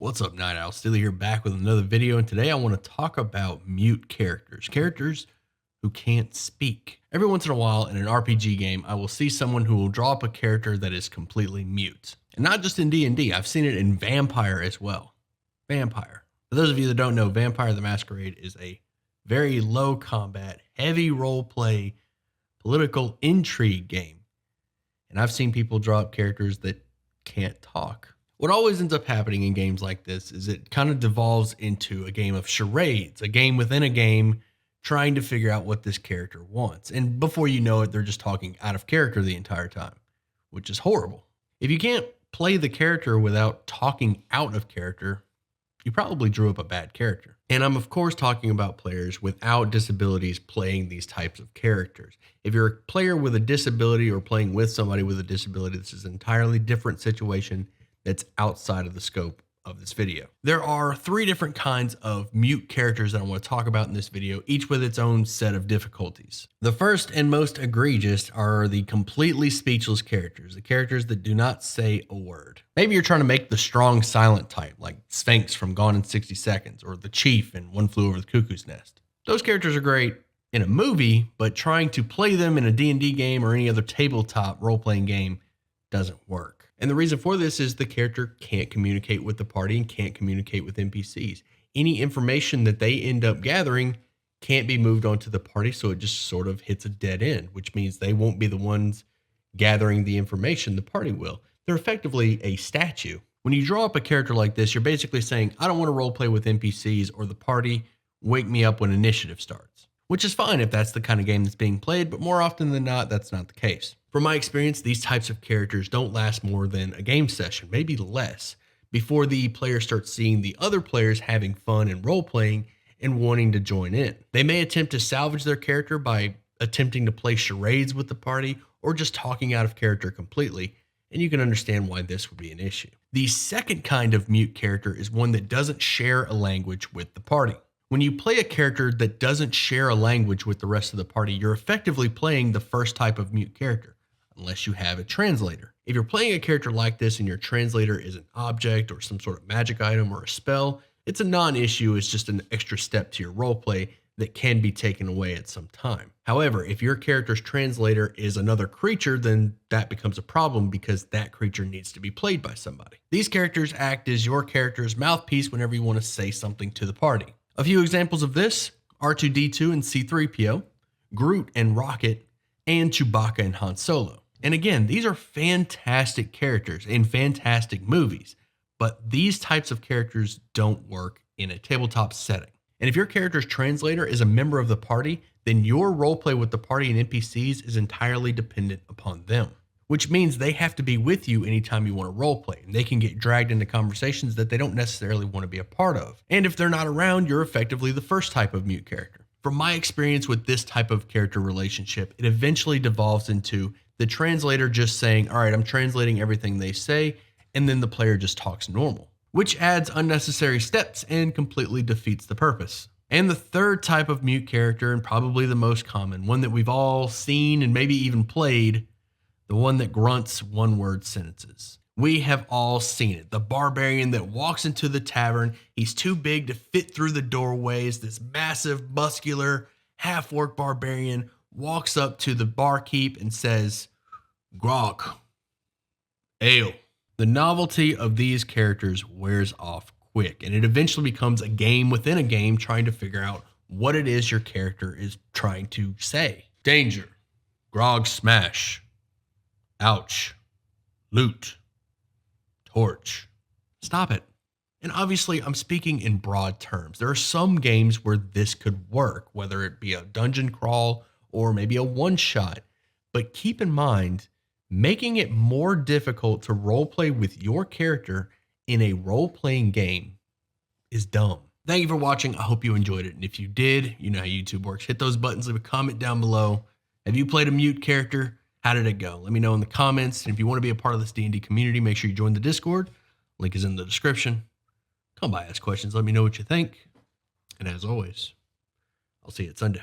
What's up, Night Owl? Steely here, back with another video, and today I want to talk about mute characters who can't speak. Every once in a while in an RPG game, I will see someone who will draw up a character that is completely mute. And not just in D&D, I've seen it in Vampire as well. Vampire. For those of you that don't know, Vampire the Masquerade is a very low combat, heavy role play, political intrigue game. And I've seen people draw up characters that can't talk. What always ends up happening in games like this is it kind of devolves into a game of charades, a game within a game, trying to figure out what this character wants. And before you know it, they're just talking out of character the entire time, which is horrible. If you can't play the character without talking out of character, you probably drew up a bad character. And I'm of course talking about players without disabilities playing these types of characters. If you're a player with a disability or playing with somebody with a disability, this is an entirely different situation that's outside of the scope of this video. There are three different kinds of mute characters that I want to talk about in this video, each with its own set of difficulties. The first and most egregious are the completely speechless characters, the characters that do not say a word. Maybe you're trying to make the strong silent type, like Sphinx from Gone in 60 Seconds, or the Chief in One Flew Over the Cuckoo's Nest. Those characters are great in a movie, but trying to play them in a D&D game or any other tabletop role-playing game doesn't work. And the reason for this is the character can't communicate with the party and can't communicate with NPCs. Any information that they end up gathering can't be moved onto the party, so it just sort of hits a dead end, which means they won't be the ones gathering the information, the party will. They're effectively a statue. When you draw up a character like this, you're basically saying, I don't want to roleplay with NPCs or the party, wake me up when initiative starts. Which is fine if that's the kind of game that's being played, but more often than not, that's not the case. From my experience, these types of characters don't last more than a game session, maybe less, before the player starts seeing the other players having fun and role-playing and wanting to join in. They may attempt to salvage their character by attempting to play charades with the party or just talking out of character completely, and you can understand why this would be an issue. The second kind of mute character is one that doesn't share a language with the party. When you play a character that doesn't share a language with the rest of the party, you're effectively playing the first type of mute character, unless you have a translator. If you're playing a character like this and your translator is an object or some sort of magic item or a spell, it's a non-issue. It's just an extra step to your roleplay that can be taken away at some time. However, if your character's translator is another creature, then that becomes a problem because that creature needs to be played by somebody. These characters act as your character's mouthpiece whenever you want to say something to the party. A few examples of this: R2-D2 and C-3PO, Groot and Rocket, and Chewbacca and Han Solo. And again, these are fantastic characters in fantastic movies, but these types of characters don't work in a tabletop setting. And if your character's translator is a member of the party, then your roleplay with the party and NPCs is entirely dependent upon them, which means they have to be with you anytime you want to roleplay, and they can get dragged into conversations that they don't necessarily want to be a part of. And if they're not around, you're effectively the first type of mute character. From my experience with this type of character relationship, it eventually devolves into the translator just saying, all right, I'm translating everything they say, and then the player just talks normal, which adds unnecessary steps and completely defeats the purpose. And the third type of mute character, and probably the most common, one that we've all seen and maybe even played, the one that grunts one-word sentences. We have all seen it. The barbarian that walks into the tavern, he's too big to fit through the doorways. This massive, muscular, half-orc barbarian walks up to the barkeep and says, Gronk, ale. The novelty of these characters wears off quick, and it eventually becomes a game within a game trying to figure out what it is your character is trying to say. Danger. Grog smash. Ouch. Loot. Torch. Stop it. And obviously, I'm speaking in broad terms. There are some games where this could work, whether it be a dungeon crawl or maybe a one-shot. But keep in mind, making it more difficult to roleplay with your character in a role-playing game is dumb. Thank you for watching. I hope you enjoyed it. And if you did, you know how YouTube works. Hit those buttons, leave a comment down below. Have you played a mute character? How did it go? Let me know in the comments. And if you want to be a part of this D&D community, make sure you join the Discord. Link is in the description. Come by, ask questions. Let me know what you think. And as always, I'll see you at sundown.